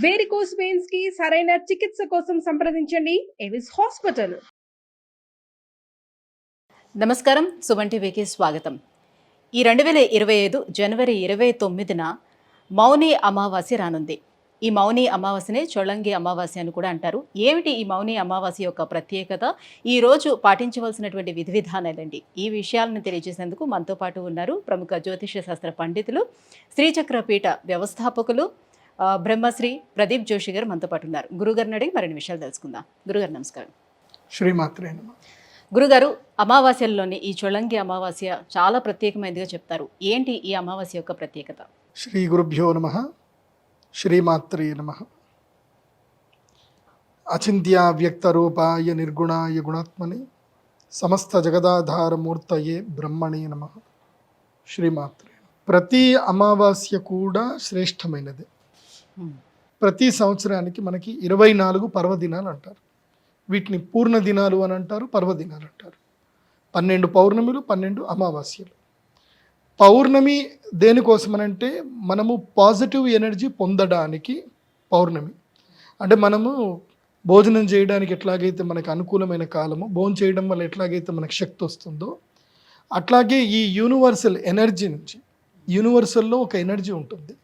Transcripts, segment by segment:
Varicose veins కి సరైన చికిత్స కోసం సంప్రదించండి ఎవిస్ హాస్పిటల్. నమస్కారం, సుమన్ టీవీకి స్వాగతం. ఈ 2025 జనవరి 29న మౌని అమావాస్య రానుంది. ఈ మౌని అమావాస్యనే చొళంగి అమావాస్య అని కూడా అంటారు. ఏమిటి ఈ మౌని అమావాస్య యొక్క ప్రత్యేకత, ఈ రోజు పాటించవలసినటువంటి విధి విధానాలండి, ఈ విషయాలను తెలియజేసేందుకు మనతో పాటు ఉన్నారు ప్రముఖ జ్యోతిష శాస్త్ర పండితులు, శ్రీచక్రపీఠ వ్యవస్థాపకులు బ్రహ్మశ్రీ ప్రదీప్ జోషి గారు మనతో పాటు ఉన్నారు. గురుగారిని అడిగి మరిన్ని విషయాలు తెలుసుకుందాం. గురుగారు నమస్కారం. శ్రీమాత్రే నమః. గురుగారు, అమావాస్యల్లోని ఈ చొళంగి అమావాస్య చాలా ప్రత్యేకమైనదిగా చెప్తారు. ఏంటి ఈ అమావాస్య యొక్క ప్రత్యేకత? శ్రీ గురుభ్యో నమః. శ్రీమాత్రే నమః. అచింత్య వ్యక్త రూపాయ నిర్గుణాయ గుణాత్మని సమస్త జగదాధారమూర్తయే బ్రహ్మణే నమః. శ్రీమాత్రే. ప్రతి అమావాస్య కూడా శ్రేష్టమైనది. ప్రతి సంవత్సరానికి మనకి 24 పర్వదినాలు అంటారు. వీటిని పూర్ణ దినాలు అని అంటారు, పర్వదినాలు అంటారు. 12 పౌర్ణమిలు, 12 అమావాస్యలు. పౌర్ణమి దేనికోసమనంటే మనము పాజిటివ్ ఎనర్జీ పొందడానికి పౌర్ణమి. అంటే మనము భోజనం చేయడానికి ఎట్లాగైతే మనకు అనుకూలమైన కాలము, భోజనం చేయడం వల్ల ఎట్లాగైతే మనకు శక్తి వస్తుందో, అట్లాగే ఈ యూనివర్సల్ ఎనర్జీ నుంచి, యూనివర్సల్లో ఒక ఎనర్జీ ఉంటుంది.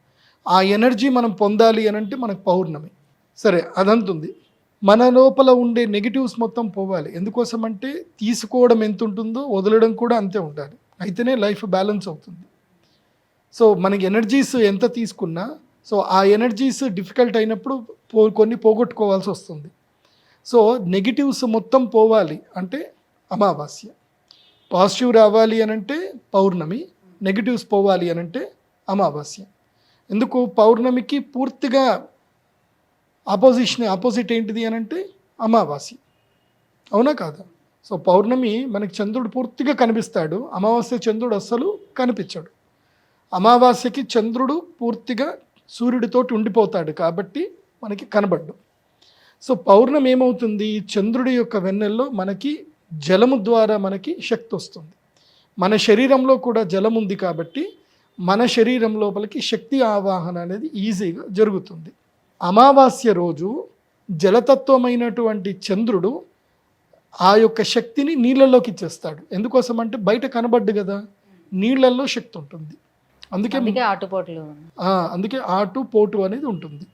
ఆ ఎనర్జీ మనం పొందాలి అని అంటే మనకు పౌర్ణమి. సరే, అదంతుంది. మన లోపల ఉండే నెగిటివ్స్ మొత్తం పోవాలి. ఎందుకోసం అంటే తీసుకోవడం ఎంత ఉంటుందో వదలడం కూడా అంతే ఉండాలి. అయితేనే లైఫ్ బ్యాలెన్స్ అవుతుంది. సో మనకి ఎనర్జీస్ ఎంత తీసుకున్నా, సో ఆ ఎనర్జీస్ డిఫికల్ట్ అయినప్పుడు కొన్ని పోగొట్టుకోవాల్సి వస్తుంది. సో నెగిటివ్స్ మొత్తం పోవాలి అంటే అమావాస్య. పాజిటివ్ రావాలి అనంటే పౌర్ణమి, నెగిటివ్స్ పోవాలి అనంటే అమావాస్య. ఎందుకు? పౌర్ణమికి పూర్తిగా ఆపోజిట్ ఏంటిది అని అంటే అమావాస్య. అవునా కాదా? సో పౌర్ణమి మనకి చంద్రుడు పూర్తిగా కనిపిస్తాడు, అమావాస్య చంద్రుడు అస్సలు కనిపించాడు. అమావాస్యకి చంద్రుడు పూర్తిగా సూర్యుడితోటి ఉండిపోతాడు కాబట్టి మనకి కనబడ్డు. సో పౌర్ణమి ఏమవుతుంది? చంద్రుడి యొక్క వెన్నెల్లో మనకి జలము ద్వారా మనకి శక్తి వస్తుంది. మన శరీరంలో కూడా జలం ఉంది కాబట్టి మన శరీరం లోపలికి శక్తి ఆవాహన అనేది ఈజీగా జరుగుతుంది. అమావాస్య రోజు జలతత్వమైనటువంటి చంద్రుడు ఆ యొక్క శక్తిని నీళ్ళల్లోకి ఇచ్చేస్తాడు. ఎందుకోసం అంటే బయట కనబడ్డు కదా, నీళ్ళల్లో శక్తి ఉంటుంది. అందుకే ఆటు పోటు అనేది ఉంటుంది.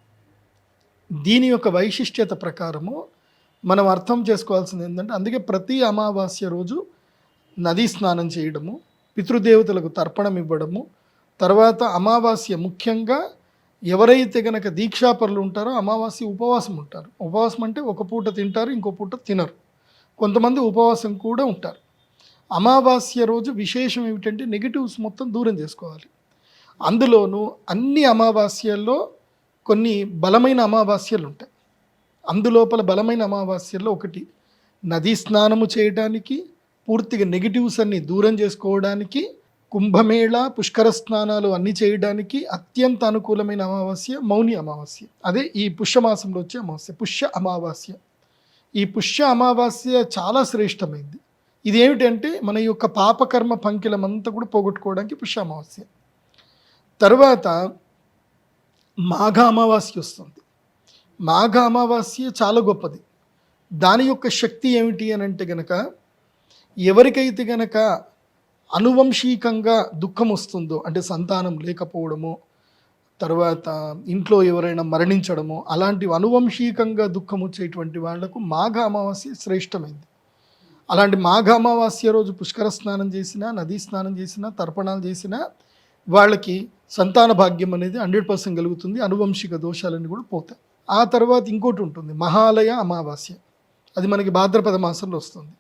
దీని యొక్క వైశిష్ట్యత ప్రకారము మనం అర్థం చేసుకోవాల్సింది ఏంటంటే, అందుకే ప్రతి అమావాస్య రోజు నదీ స్నానం చేయడము, పితృదేవతలకు తర్పణం ఇవ్వడము, తర్వాత అమావాస్య ముఖ్యంగా ఎవరైతే గనక దీక్షాపరులు ఉంటారో అమావాస్య ఉపవాసం ఉంటారు. ఉపవాసం అంటే ఒక పూట తింటారు, ఇంకో పూట తినరు. కొంతమంది ఉపవాసం కూడా ఉంటారు. అమావాస్య రోజు విశేషం ఏమిటంటే నెగిటివ్స్ మొత్తం దూరం చేసుకోవాలి. అందులోనూ అన్ని అమావాస్యల్లో కొన్ని బలమైన అమావాస్యలు ఉంటాయి. అందులోపల బలమైన అమావాస్యల్లో ఒకటి నదీ స్నానము చేయడానికి, పూర్తిగా నెగిటివ్స్ అన్ని దూరం చేసుకోవడానికి, కుంభమేళ పుష్కర స్నానాలు అన్నీ చేయడానికి అత్యంత అనుకూలమైన అమావాస్య మౌని అమావాస్య. అదే ఈ పుష్యమాసంలో వచ్చే అమావాస్య, పుష్య అమావాస్య. ఈ పుష్య అమావాస్య చాలా శ్రేష్టమైంది. ఇది ఏమిటంటే మన యొక్క పాపకర్మ పంకిలమంతా కూడా పోగొట్టుకోవడానికి పుష్య అమావాస్య. తర్వాత మాఘ అమావాస్య వస్తుంది. మాఘ అమావాస్య చాలా గొప్పది. దాని యొక్క శక్తి ఏమిటి అని అంటే గనక, ఎవరికైతే గనక అనువంశికంగా దుఃఖం వస్తుందో, అంటే సంతానం లేకపోవడము, తర్వాత ఇంట్లో ఎవరైనా మరణించడము, అలాంటి అనువంశికంగా దుఃఖం వచ్చేటువంటి వాళ్లకు మాఘ అమావాస్య శ్రేష్టమైంది. అలాంటి మాఘ అమావాస్య రోజు పుష్కర స్నానం చేసినా, నదీ స్నానం చేసినా, తర్పణాలు చేసినా వాళ్ళకి సంతాన భాగ్యం అనేది 100% కలుగుతుంది. అనువంశిక దోషాలన్నీ కూడా పోతాయి. ఆ తర్వాత ఇంకోటి ఉంటుంది, మహాలయ అమావాస్య. అది మనకి భాద్రపద మాసంలో వస్తుంది.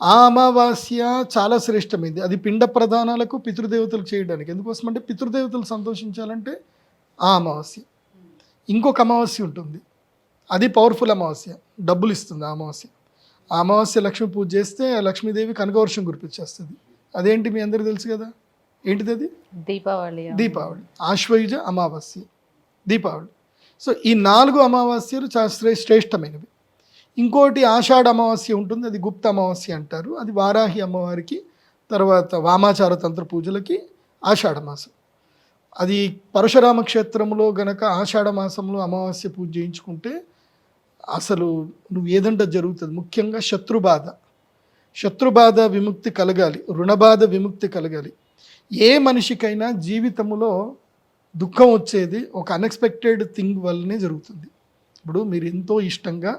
ఆ అమావాస్య చాలా శ్రేష్టమైంది. అది పిండ ప్రదానాలకు, పితృదేవతలకు చేయడానికి. ఎందుకోసం అంటే పితృదేవతలు సంతోషించాలంటే ఆ అమావాస్య. ఇంకొక అమావాస్య ఉంటుంది, అది పవర్ఫుల్ అమావాస్య, డబ్బులు ఇస్తుంది ఆ అమావాస్య. ఆ అమావాస్య లక్ష్మీ పూజ చేస్తే లక్ష్మీదేవి కనకవర్షం కురిపించేస్తుంది. అదేంటి మీ అందరికీ తెలుసు కదా, ఏంటిది? అది దీపావళి. ఆశ్వయుజ అమావాస్య, దీపావళి. సో ఈ 4 అమావాస్యలు చాలా శ్రేష్టమైనవి. ఇంకోటి ఆషాఢ అమావాస్య ఉంటుంది, అది గుప్త అమావాస్య అంటారు. అది వారాహి అమ్మవారికి, తర్వాత వామాచార తంత్ర పూజలకి ఆషాఢ మాసం. అది పరశురామ క్షేత్రంలో గనక ఆషాఢ మాసంలో అమావాస్య పూజ చేయించుకుంటే అసలు నువ్వు ఏదంటే జరుగుతుంది. ముఖ్యంగా శత్రుబాధ విముక్తి కలగాలి, రుణబాధ విముక్తి కలగాలి. ఏ మనిషికైనా జీవితంలో దుఃఖం వచ్చేది ఒక అన్ఎక్స్పెక్టెడ్ థింగ్ వల్లనే జరుగుతుంది. ఇప్పుడు మీరు ఎంతో ఇష్టంగా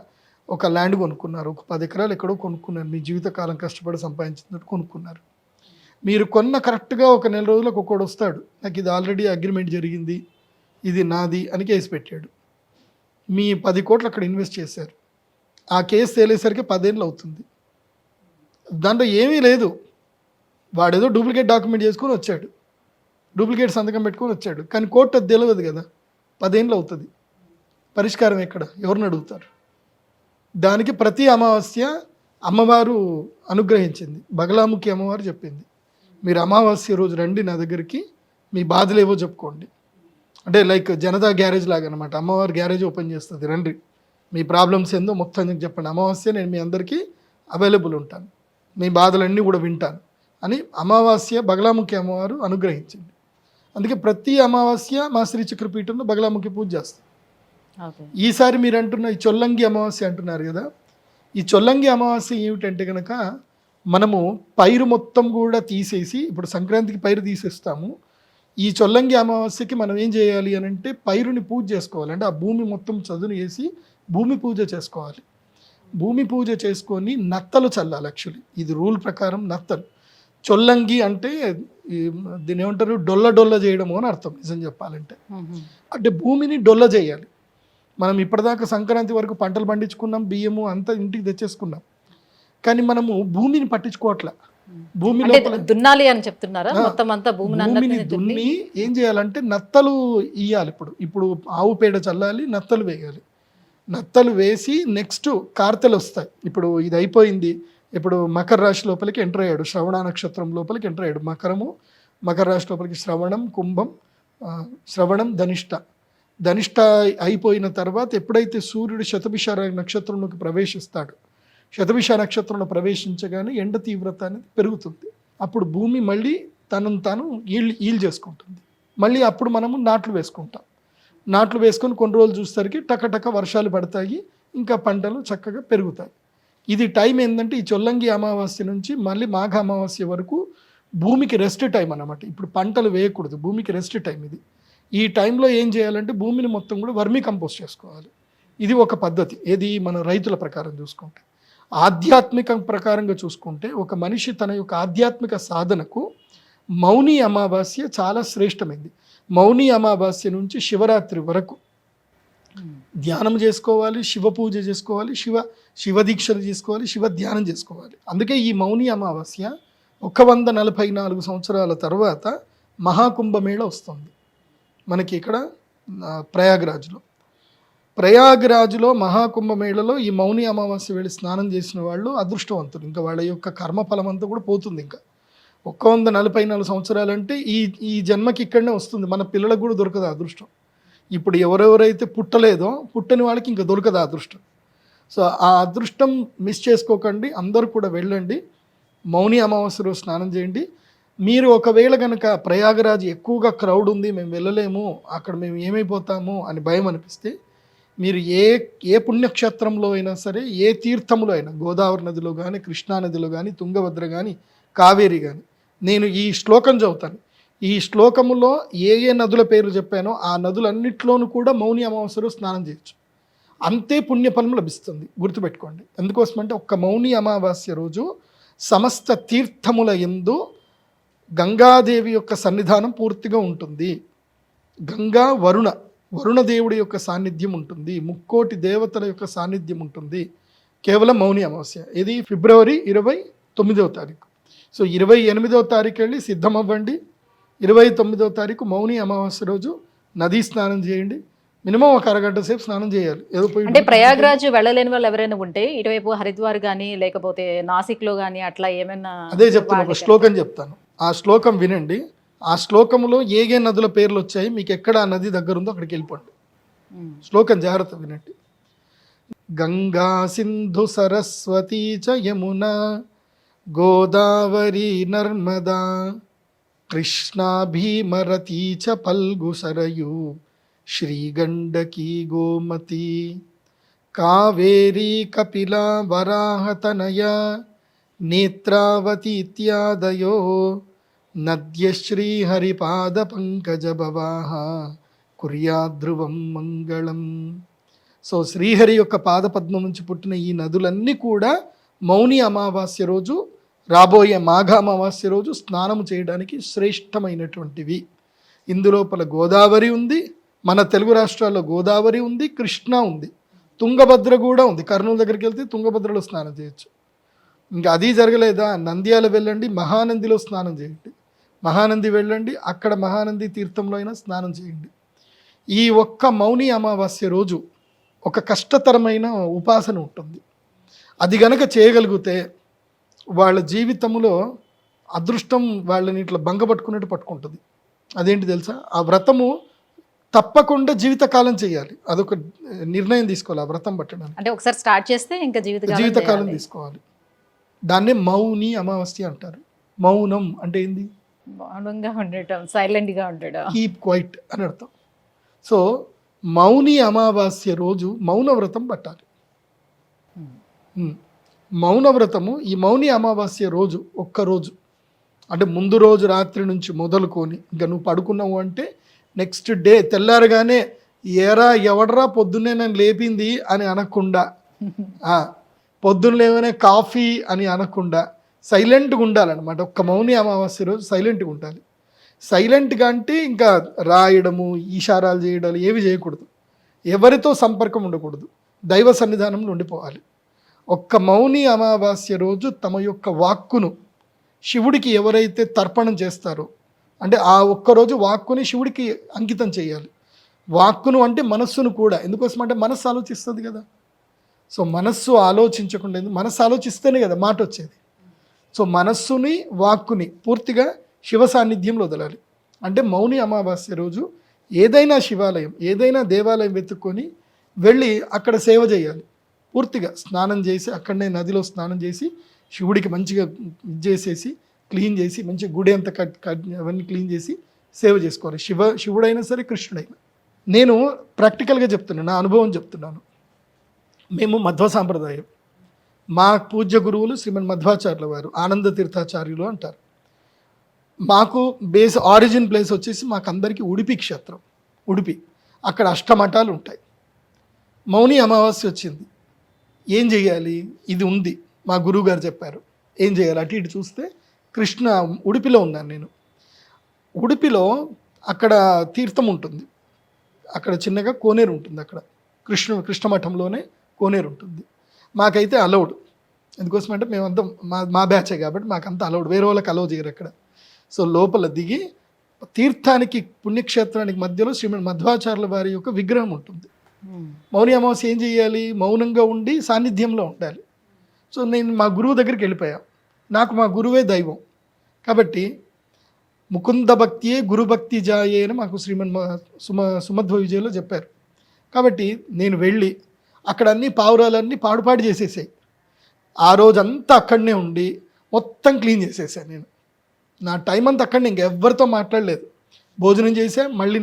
ఒక ల్యాండ్ కొనుక్కున్నారు, ఒక 10 ఎకరాలు ఎక్కడో కొనుక్కున్నారు, మీ జీవితకాలం కష్టపడి సంపాదించినట్టు కొనుక్కున్నారు. మీరు కొన్న కరెక్ట్గా ఒక నెల రోజులకు ఒక్కోడు వస్తాడు, నాకు ఇది ఆల్రెడీ అగ్రిమెంట్ జరిగింది, ఇది నాది అని కేసు పెట్టాడు. మీ 10 కోట్లు అక్కడ ఇన్వెస్ట్ చేశారు, ఆ కేసు తేలేసరికి 10 ఏళ్ళు అవుతుంది. దాంట్లో ఏమీ లేదు, వాడేదో డూప్లికేట్ డాక్యుమెంట్ చేసుకొని వచ్చాడు, డూప్లికేట్ సంతకం పెట్టుకొని వచ్చాడు, కానీ కోర్టు అది తెలియదు కదా, 10 ఏళ్ళు అవుతుంది. పరిష్కారం ఎక్కడ, ఎవరిని అడుగుతారు? దానికి ప్రతి అమావాస్య అమ్మవారు అనుగ్రహించింది, బగలాముఖి అమ్మవారు చెప్పింది, మీరు అమావాస్య రోజు రండి నా దగ్గరికి, మీ బాధలు ఏవో చెప్పుకోండి. అంటే లైక్ జనతా గ్యారేజ్ లాగా అనమాట, అమ్మవారు గ్యారేజ్ ఓపెన్ చేస్తుంది, రండి మీ ప్రాబ్లమ్స్ ఏందో మొత్తం చెప్పండి, అమావాస్య నేను మీ అందరికీ అవైలబుల్ ఉంటాను, మీ బాధలన్నీ కూడా వింటాను అని అమావాస్య బగలాముఖి అమ్మవారు అనుగ్రహించింది. అందుకే ప్రతి అమావాస్య మా శ్రీ చక్రపీఠంలో బగలాముఖి పూజ చేస్తాం. ఈసారి మీరు అంటున్న ఈ చొల్లంగి అమావాస్య అంటున్నారు కదా, ఈ చొల్లంగి అమావాస్య ఏమిటంటే కనుక మనము పైరు మొత్తం కూడా తీసేసి, ఇప్పుడు సంక్రాంతికి పైరు తీసేస్తాము, ఈ చొల్లంగి అమావాస్యకి మనం ఏం చేయాలి అని అంటే పైరుని పూజ చేసుకోవాలి. అంటే ఆ భూమి మొత్తం చదును వేసి భూమి పూజ చేసుకోవాలి. భూమి పూజ చేసుకొని నత్తలు చల్లాలి. యాక్చువల్లీ ఇది రూల్ ప్రకారం నత్తలు. చొల్లంగి అంటే దీని ఏమంటారు, డొల్ల చేయడము అని అర్థం నిజం చెప్పాలంటే. అంటే భూమిని డొల్ల చేయాలి. మనం ఇప్పటిదాకా సంక్రాంతి వరకు పంటలు పండించుకున్నాం, బియ్యము అంతా ఇంటికి తెచ్చేసుకున్నాం, కానీ మనము భూమిని పట్టించుకోవట్లే. భూమిలో దున్నాలి అని చెప్తున్నారా? మొత్తం అంతా భూమిని దున్ని ఏం చేయాలంటే నత్తలు ఇయ్యాలి. ఇప్పుడు ఆవు పేడ చల్లాలి, నత్తలు వేయాలి. నత్తలు వేసి నెక్స్ట్ కార్తెలు వస్తాయి. ఇప్పుడు ఇది అయిపోయింది, ఇప్పుడు మకర రాశి లోపలికి ఎంటర్ అయ్యాడు, శ్రవణ నక్షత్రం లోపలికి ఎంటర్ అయ్యాడు. మకర రాశి లోపలికి శ్రవణం, కుంభం, శ్రవణం, ధనిష్ట అయిపోయిన తర్వాత ఎప్పుడైతే సూర్యుడు శతభిష నక్షత్రంలోకి ప్రవేశిస్తాడు, శతభిష నక్షత్రంలో ప్రవేశించగానే ఎండ తీవ్రత అనేది పెరుగుతుంది. అప్పుడు భూమి మళ్ళీ తనను తాను ఈల్ చేసుకుంటుంది. మళ్ళీ అప్పుడు మనము నాట్లు వేసుకుంటాం. నాట్లు వేసుకొని కొన్ని రోజులు చూసేసరికి టకటక వర్షాలు పడతాయి, ఇంకా పంటలు చక్కగా పెరుగుతాయి. ఇది టైం ఏంటంటే ఈ చొల్లంగి అమావాస్య నుంచి మళ్ళీ మాఘ అమావాస్య వరకు భూమికి రెస్ట్ టైం అన్నమాట. ఇప్పుడు పంటలు వేయకూడదు, భూమికి రెస్ట్ టైం ఇది. ఈ టైంలో ఏం చేయాలంటే భూమిని మొత్తం కూడా వర్మీ కంపోస్ట్ చేసుకోవాలి. ఇది ఒక పద్ధతి. ఏది మన రైతుల ప్రకారం చూసుకుంటే. ఆధ్యాత్మిక ప్రకారంగా చూసుకుంటే ఒక మనిషి తన యొక్క ఆధ్యాత్మిక సాధనకు మౌని అమావాస్య చాలా శ్రేష్టమైంది. మౌని అమావాస్య నుంచి శివరాత్రి వరకు ధ్యానం చేసుకోవాలి, శివ పూజ చేసుకోవాలి, శివ దీక్షలు చేసుకోవాలి, శివ ధ్యానం చేసుకోవాలి. అందుకే ఈ మౌని అమావాస్య 144 సంవత్సరాల తర్వాత మహాకుంభమేళ వస్తుంది మనకి ఇక్కడ ప్రయాగ్రాజ్లో మహాకుంభమేళలో ఈ మౌని అమావాస్య వెళ్ళి స్నానం చేసిన వాళ్ళు అదృష్టవంతులు. ఇంకా వాళ్ళ యొక్క కర్మఫలం అంతా కూడా పోతుంది. ఇంకా 144 సంవత్సరాలంటే ఈ జన్మకి ఇక్కడనే వస్తుంది. మన పిల్లలకు కూడా దొరకదు అదృష్టం. ఇప్పుడు ఎవరెవరైతే పుట్టని వాళ్ళకి ఇంకా దొరకదు అదృష్టం. సో ఆ అదృష్టం మిస్ చేసుకోకండి, అందరూ కూడా వెళ్ళండి, మౌని అమావాస్య రోజు స్నానం చేయండి. మీరు ఒకవేళ కనుక ప్రయాగరాజ్ ఎక్కువగా క్రౌడ్ ఉంది, మేము వెళ్ళలేము, అక్కడ మేము ఏమైపోతాము అని భయం అనిపిస్తే మీరు ఏ పుణ్యక్షేత్రంలో అయినా సరే, ఏ తీర్థములో అయినా, గోదావరి నదిలో కానీ, కృష్ణానదిలో కానీ, తుంగభద్ర కానీ, కావేరి కానీ, నేను ఈ శ్లోకం చదువుతాను. ఈ శ్లోకములో ఏ నదుల పేర్లు చెప్పానో ఆ నదులన్నిట్లోనూ కూడా మౌని అమావాస్య రోజు స్నానం చేయొచ్చు. అంతే పుణ్యఫలం లభిస్తుంది, గుర్తుపెట్టుకోండి. ఎందుకోసమంటే ఒక్క మౌని అమావాస్య రోజు సమస్త తీర్థముల యందు గంగాదేవి యొక్క సన్నిధానం పూర్తిగా ఉంటుంది. గంగా వరుణ దేవుడి యొక్క సాన్నిధ్యం ఉంటుంది, ముక్కోటి దేవతల యొక్క సాన్నిధ్యం ఉంటుంది కేవలం మౌని అమావాస్య. ఇది ఫిబ్రవరి 29వ తారీఖు. సో 28వ తారీఖు వెళ్ళి సిద్ధమవ్వండి. 29వ తారీఖు మౌని అమావాస్య రోజు నదీ స్నానం చేయండి. మినిమం ఒక అరగంట సేపు స్నానం చేయాలి. ఏదో పోయి అంటే ప్రయాగ్రాజ్ వెళ్ళలేని వాళ్ళు ఎవరైనా ఉంటే ఇటువైపు హరిద్వార్ కానీ లేకపోతే నాసిక్లో కానీ అట్లా ఏమైనా, అదే చెప్తాను, ఒక శ్లోకం చెప్తాను, ఆ శ్లోకం వినండి. ఆ శ్లోకంలో ఏ నదుల పేర్లు వచ్చాయి, మీకు ఎక్కడ ఆ నది దగ్గర ఉందో అక్కడికి వెళ్ళిపోండి. శ్లోకం జాగ్రత్త వినండి. గంగా సింధు సరస్వతీ చ యమునా గోదావరి నర్మదా కృష్ణా భీమరతీ చ పల్గు సరయు శ్రీగండకీ గోమతి కావేరీ కపిలా వరాహతనయ నేత్రావతి ఇత్యాదయో నద్యశ్రీహరిపాద పంకజభవాహ కుర్యాద్రువం మంగళం. సో శ్రీహరి యొక్క పాదపద్మం నుంచి పుట్టిన ఈ నదులన్నీ కూడా మౌని అమావాస్య రోజు, రాబోయే మాఘ అమావాస్య రోజు స్నానము చేయడానికి శ్రేష్టమైనటువంటివి. ఇందులోపల గోదావరి ఉంది, మన తెలుగు రాష్ట్రాల్లో గోదావరి ఉంది, కృష్ణ ఉంది, తుంగభద్ర కూడా ఉంది. కర్నూలు దగ్గరికి వెళ్తే తుంగభద్రలో స్నానం చేయొచ్చు. ఇంకా అది జరగలేదా, నంద్యాల వెళ్ళండి, మహానందిలో స్నానం చేయండి. మహానంది వెళ్ళండి, అక్కడ మహానంది తీర్థంలో అయినా స్నానం చేయండి. ఈ ఒక్క మౌని అమావాస్య రోజు ఒక కష్టతరమైన ఉపాసన ఉంటుంది. అది గనక చేయగలిగితే వాళ్ళ జీవితంలో అదృష్టం వాళ్ళని ఇట్లా భంగపట్టుకున్నట్టు పట్టుకుంటుంది. అదేంటి తెలుసా, ఆ వ్రతము తప్పకుండా జీవితకాలం చేయాలి. అదొక నిర్ణయం తీసుకోవాలి ఆ వ్రతం పట్టడానికి. అంటే ఒకసారి స్టార్ట్ చేస్తే ఇంకా జీవితకాలం తీసుకోవాలి. దాన్నే మౌని అమావాస్య అంటారు. మౌనం అంటే ఏంది, మౌనంగా ఉండటం, సైలెంట్గా ఉండడం, కీప్ క్వైట్ అని అర్థం. సో మౌని అమావాస్య రోజు మౌన వ్రతం పట్టాలి. మౌన వ్రతము ఈ మౌని అమావాస్య రోజు ఒక్కరోజు, అంటే ముందు రోజు రాత్రి నుంచి మొదలుకొని ఇంకా నువ్వు పడుకున్నావు అంటే నెక్స్ట్ డే తెల్లారగానే ఏరా ఎవడరా పొద్దున్నే నన్ను లేపింది అని అనకుండా, పొద్దున్న లేవనే కాఫీ అని అనకుండా సైలెంట్గా ఉండాలన్నమాట. ఒక్క మౌని అమావాస్య రోజు సైలెంట్గా ఉండాలి. సైలెంట్గా అంటే ఇంకా రాయడము, ఈషారాలు చేయడాలు ఏవి చేయకూడదు. ఎవరితో సంపర్కం ఉండకూడదు. దైవ సన్నిధానంలో ఉండిపోవాలి. ఒక్క మౌని అమావాస్య రోజు తమ యొక్క వాక్కును శివుడికి ఎవరైతే తర్పణం చేస్తారో, అంటే ఆ ఒక్కరోజు వాక్కుని శివుడికి అంకితం చేయాలి. వాక్కును అంటే మనస్సును కూడా, ఎందుకోసం అంటే మనస్సు ఆలోచిస్తుంది కదా. సో మనస్సు ఆలోచించకుండా, మనస్సు ఆలోచిస్తేనే కదా మాట వచ్చేది. సో మనస్సుని వాక్కుని పూర్తిగా శివ సాన్నిధ్యంలో వదలాలి. అంటే మౌని అమావాస్య రోజు ఏదైనా శివాలయం, ఏదైనా దేవాలయం వెతుక్కొని వెళ్ళి అక్కడ సేవ చేయాలి. పూర్తిగా స్నానం చేసి అక్కడనే నదిలో స్నానం చేసి శివుడికి మంచిగా చేసేసి క్లీన్ చేసి మంచిగా గుడి అంతా అవన్నీ క్లీన్ చేసి సేవ చేసుకోవాలి. శివుడైనా సరే కృష్ణుడైనా. నేను ప్రాక్టికల్గా చెప్తున్నాను, నా అనుభవం చెప్తున్నాను. మేము మధ్వ సాంప్రదాయం. మా పూజ్య గురువులు శ్రీమన్ మధ్వాచార్యుల వారు, ఆనంద తీర్థాచార్యులు అంటారు. మాకు ఆరిజిన్ ప్లేస్ వచ్చేసి మాకు అందరికీ ఉడిపి క్షేత్రం. ఉడిపి అక్కడ అష్టమఠాలు ఉంటాయి. మౌని అమావాస్య వచ్చింది, ఏం చేయాలి, ఇది ఉంది, మా గురువు గారు చెప్పారు ఏం చేయాలి. అటు ఇటు చూస్తే కృష్ణ ఉడిపిలో ఉన్నాను నేను. ఉడిపిలో అక్కడ తీర్థం ఉంటుంది, అక్కడ చిన్నగా కోనేరు ఉంటుంది. అక్కడ కృష్ణమఠంలోనే కోనేరు ఉంటుంది. మాకైతే అలౌడ్, ఎందుకోసం అంటే మేమంతా మా బ్యాచే కాబట్టి మాకంతా అలౌడ్, వేరే వాళ్ళకి అలౌ చేయరు అక్కడ. సో లోపల దిగి తీర్థానికి పుణ్యక్షేత్రానికి మధ్యలో శ్రీమన్ మధ్వాచార్యుల వారి యొక్క విగ్రహం ఉంటుంది. మౌని అమావాస్య ఏం చేయాలి, మౌనంగా ఉండి సాన్నిధ్యంలో ఉండాలి. సో నేను మా గురువు దగ్గరికి వెళ్ళిపోయా. నాకు మా గురువే దైవం కాబట్టి ముకుంద భక్తియే గురుభక్తి జాయే అని మాకు శ్రీమన్ సుమధ్వ విజయలో చెప్పారు. కాబట్టి నేను వెళ్ళి అక్కడ అన్ని పావురాలన్నీ పాడుపాడు చేసేసాయి. ఆ రోజంతా అక్కడనే ఉండి మొత్తం క్లీన్ చేసేసాను నేను. నా టైం అంతా అక్కడనే, ఇంకెవ్వరితో మాట్లాడలేదు. భోజనం చేసా, మళ్ళీ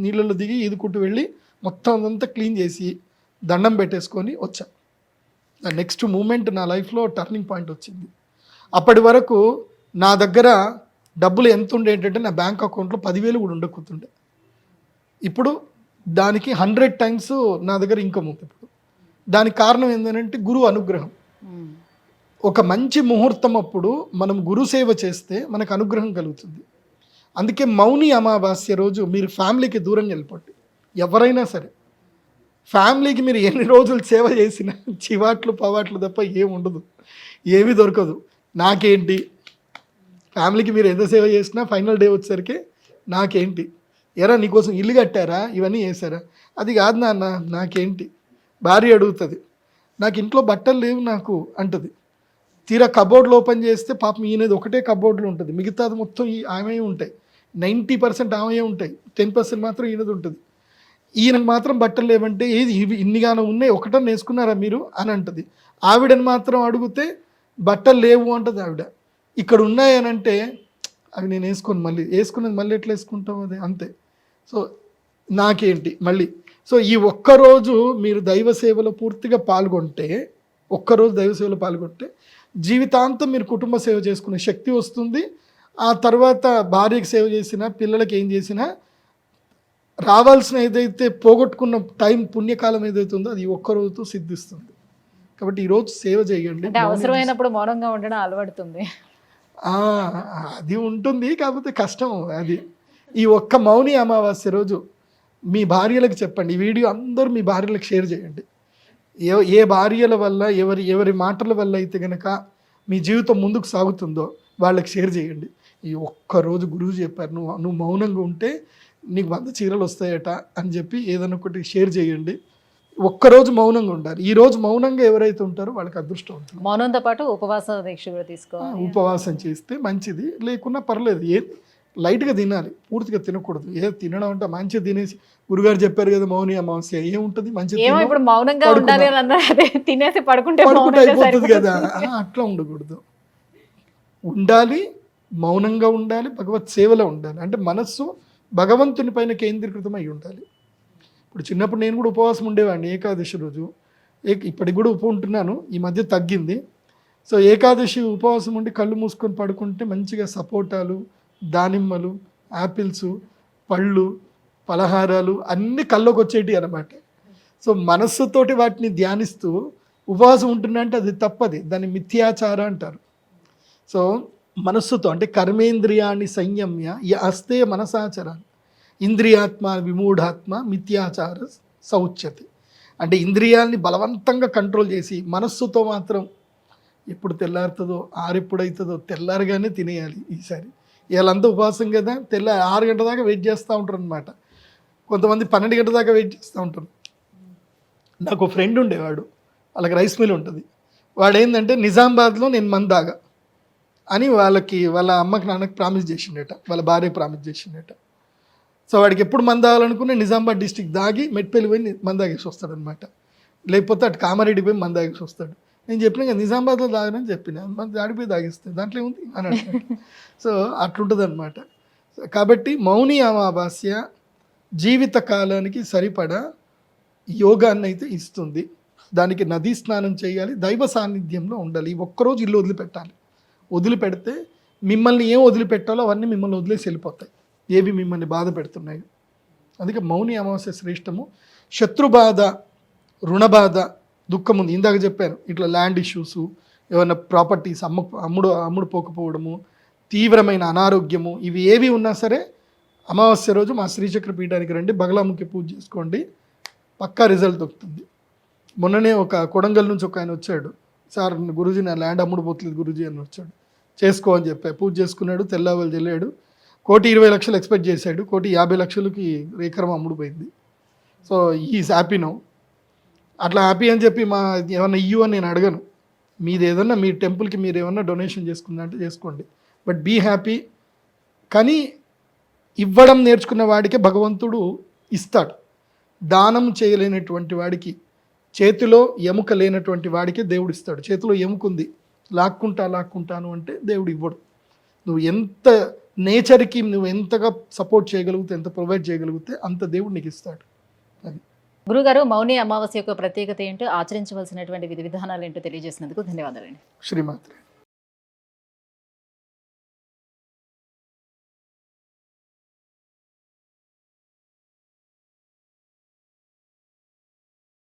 నీళ్ళలో దిగి ఈదుకుంటూ వెళ్ళి మొత్తం అంతా క్లీన్ చేసి దండం పెట్టేసుకొని వచ్చా. నా నెక్స్ట్ మూమెంట్ నా లైఫ్లో టర్నింగ్ పాయింట్ వచ్చింది. అప్పటి వరకు నా దగ్గర డబ్బులు ఎంత ఉండే ఏంటంటే నా బ్యాంక్ అకౌంట్లో 10,000 కూడా ఉండకపోతుండే. ఇప్పుడు దానికి 100 times నా దగ్గర ఇన్కమ్ ఉంది. ఇప్పుడు దానికి కారణం ఏంటంటే గురువు అనుగ్రహం. ఒక మంచి ముహూర్తం అప్పుడు మనం గురు సేవ చేస్తే మనకు అనుగ్రహం కలుగుతుంది. అందుకే మౌని అమావాస్య రోజు మీరు ఫ్యామిలీకి దూరంగా వెళ్ళిపోండి. ఎవరైనా సరే ఫ్యామిలీకి మీరు ఎన్ని రోజులు సేవ చేసినా చివాట్లు పవాట్లు తప్ప ఏమి ఉండదు, ఏమీ దొరకదు. నాకేంటి, ఫ్యామిలీకి మీరు ఎంత సేవ చేసినా ఫైనల్ డే వచ్చేసరికి నాకేంటి, ఎరా నీకోసం ఇల్లు కట్టారా, ఇవన్నీ చేశారా, అది కాదు నాన్న నాకేంటి. భార్య అడుగుతుంది, నాకు ఇంట్లో బట్టలు లేవు నాకు అంటుంది. తీరా కబోర్డ్లు ఓపెన్ చేస్తే పాపం ఈయనది ఒకటే కబోర్డ్లు ఉంటుంది, మిగతాది మొత్తం ఆమె ఉంటాయి. 90% ఆమె ఉంటాయి, 10% మాత్రం ఈయనది ఉంటుంది. ఈయనకు మాత్రం బట్టలు లేవంటే ఏది ఇవి ఇన్నిగానో ఉన్నాయి, ఒకటని వేసుకున్నారా మీరు అని అంటుంది. ఆవిడని మాత్రం అడిగితే బట్టలు లేవు అంటుంది ఆవిడ. ఇక్కడ ఉన్నాయనంటే అవి నేను వేసుకున్నది మళ్ళీ ఎట్లా వేసుకుంటాం అది అంతే. సో నాకేంటి మళ్ళీ, సో ఈ ఒక్కరోజు మీరు దైవ సేవలో పూర్తిగా పాల్గొంటే, ఒక్కరోజు దైవ సేవలో పాల్గొంటే జీవితాంతం మీరు కుటుంబ సేవ చేసుకునే శక్తి వస్తుంది. ఆ తర్వాత భార్యకి సేవ చేసినా, పిల్లలకి ఏం చేసినా రావాల్సిన ఏదైతే పోగొట్టుకున్న టైం పుణ్యకాలం ఏదైతే ఉందో అది ఒక్కరోజుతో సిద్ధిస్తుంది. కాబట్టి ఈరోజు సేవ చేయండి. అంటే అవసరమైనప్పుడు మౌనంగా ఉండడం అలవడుతుంది. అది ఉంటుంది, కాకపోతే కష్టం అది. ఈ ఒక్క మౌని అమావాస్య రోజు మీ భార్యలకు చెప్పండి. ఈ వీడియో అందరూ మీ భార్యలకు షేర్ చేయండి. ఏ భార్యల వల్ల ఎవరి మాటల వల్ల అయితే కనుక మీ జీవితం ముందుకు సాగుతుందో వాళ్ళకి షేర్ చేయండి. ఈ ఒక్కరోజు గురువు చెప్పారు, నువ్వు మౌనంగా ఉంటే నీకు 100 చీరలు వస్తాయట అని చెప్పి ఏదైనా ఒకటి షేర్ చేయండి. ఒక్కరోజు మౌనంగా ఉండాలి. ఈ రోజు మౌనంగా ఎవరైతే ఉంటారో వాళ్ళకి అదృష్టం ఉంటుంది. మౌనంతో పాటు ఉపవాస దీక్ష కూడా తీసుకోవాలి. ఉపవాసం చేస్తే మంచిది, లేకున్నా పర్లేదు. లైట్గా తినాలి, పూర్తిగా తినకూడదు. తినడం అంటే మంచిగా తినేసి, గురుగారు చెప్పారు కదా మౌని అమావాస్య ఏముంటుంది మంచిగా ఇప్పుడు మౌనంగా ఉండాలి అని అన్నారు, అదే తినేసి పడుకుంటే అయిపోతుంది కదా. అట్లా ఉండకూడదు, ఉండాలి, మౌనంగా ఉండాలి, భగవత్ సేవలో ఉండాలి. అంటే మనస్సు భగవంతుని పైన కేంద్రీకృతం అయి ఉండాలి. ఇప్పుడు చిన్నప్పుడు నేను కూడా ఉపవాసం ఉండేవాడిని ఏకాదశి రోజు. ఇప్పటికి కూడా ఉంటున్నాను, ఈ మధ్య తగ్గింది. సో ఏకాదశి ఉపవాసం ఉండి కళ్ళు మూసుకొని పడుకుంటే మంచిగా సపోటాలు, దానిమ్మలు, యాపిల్స్, పళ్ళు, పలహారాలు అన్నీ కళ్ళలోకి వచ్చేటి అన్నమాట. సో మనస్సుతోటి వాటిని ధ్యానిస్తూ ఉపవాసం ఉంటున్నా అంటే అది తప్పది, దాన్ని మిథ్యాచార అంటారు. సో మనస్సుతో అంటే కర్మేంద్రియాన్ని సంయమ్య అస్తే మనసాచరాన్ని ఇంద్రియాత్మ విమూఢాత్మ మిథ్యాచార సౌచ్యతి. అంటే ఇంద్రియాల్ని బలవంతంగా కంట్రోల్ చేసి మనస్సుతో మాత్రం ఎప్పుడు తెల్లారుతుందో ఆరెప్పుడవుతుందో తెల్లారగానే తినేయాలి. ఈసారి వీళ్ళంతా ఉపవాసం కదా, 6 గంటల దాకా వెయిట్ చేస్తూ ఉంటారు అనమాట. కొంతమంది 12 గంటల దాకా వెయిట్ చేస్తూ ఉంటారు. నాకు ఫ్రెండ్ ఉండేవాడు, వాళ్ళకి రైస్ మిల్ ఉంటుంది. వాడు ఏంటంటే నిజామాబాద్లో నేను మందాగా అని వాళ్ళ అమ్మకి నాన్నకి ప్రామిస్ చేసిండట, వాళ్ళ భార్యకి ప్రామిస్ చేసిండట. సో వాడికి ఎప్పుడు మంద తాగాలనుకునే నిజామాబాద్ డిస్టిక్ దాగి మెట్పల్లి పోయి మందాగేసి వస్తాడు అనమాట. లేకపోతే అటు కామారెడ్డి పోయి మందాగేసి వస్తాడు. నేను చెప్పిన కదా నిజామాబాద్లో తాగనని చెప్పిన, ఆడిపోయి తాగిస్తాను దాంట్లో ఏముంది అని అంటాడు. సో అట్లుంటుంది అనమాట. కాబట్టి మౌని అమావాస్య జీవిత కాలానికి సరిపడా యోగాన్ని అయితే ఇస్తుంది. దానికి నదీ స్నానం చేయాలి, దైవ సాన్నిధ్యంలో ఉండాలి. ఈ ఒక్కరోజు ఇల్లు వదిలిపెట్టాలి. వదిలిపెడితే మిమ్మల్ని ఏం వదిలిపెట్టాలో అవన్నీ మిమ్మల్ని వదిలేసి వెళ్ళిపోతాయి, ఏవి మిమ్మల్ని బాధ పెడుతున్నాయి. అందుకే మౌని అమావాస్య శ్రేష్టము. శత్రుబాధ, రుణబాధ, దుఃఖం ఉంది. ఇందాక చెప్పాను, ఇట్లా ల్యాండ్ ఇష్యూసు, ఏమైనా ప్రాపర్టీస్ అమ్ముడు పోకపోవడము, తీవ్రమైన అనారోగ్యము, ఇవి ఏవి ఉన్నా సరే అమావాస్య రోజు మా శ్రీచక్ర పీఠానికి రండి, బగలాముఖి పూజ చేసుకోండి, పక్కా రిజల్ట్ దొరుకుతుంది. మొన్ననే ఒక కొడంగల్ నుంచి ఒక ఆయన వచ్చాడు, సార్ గురూజీ నా ల్యాండ్ అమ్ముడు పోతలేదు గురూజీ అని వచ్చాడు. చేసుకో అని చెప్పా, పూజ చేసుకున్నాడు, తెల్లవాళ్ళు చెల్లాడు. 1,20,00,000 ఎక్స్పెక్ట్ చేశాడు, 1,50,00,000కి రేకరం అమ్ముడు పోయింది. So is happy no. అట్లా హ్యాపీ అని చెప్పి ఏమన్నా ఇయ్యు అని నేను అడగను. మీది ఏదన్నా మీ టెంపుల్కి మీరు ఏమన్నా డొనేషన్ చేసుకుందంటే చేసుకోండి, బట్ బీ హ్యాపీ. కానీ ఇవ్వడం నేర్చుకున్న వాడికే భగవంతుడు ఇస్తాడు. దానం చేయలేనటువంటి వాడికి, చేతిలో ఎముక లేనటువంటి వాడికే దేవుడు ఇస్తాడు. చేతిలో ఎముక ఉంది, లాక్కుంటాను అంటే దేవుడు ఇవ్వడు. నువ్వు ఎంత నేచర్కి నువ్వు ఎంతగా సపోర్ట్ చేయగలిగితే, ఎంత ప్రొవైడ్ చేయగలిగితే అంత దేవుడు నీకు ఇస్తాడు. అది గురుగారు, మౌని అమావాస్య యొక్క ప్రత్యేకత ఏంటో, ఆచరించవలసినటువంటి విధి విధానాలు ఏంటో తెలియజేసినందుకు ధన్యవాదాలండి. శ్రీమాత్రే.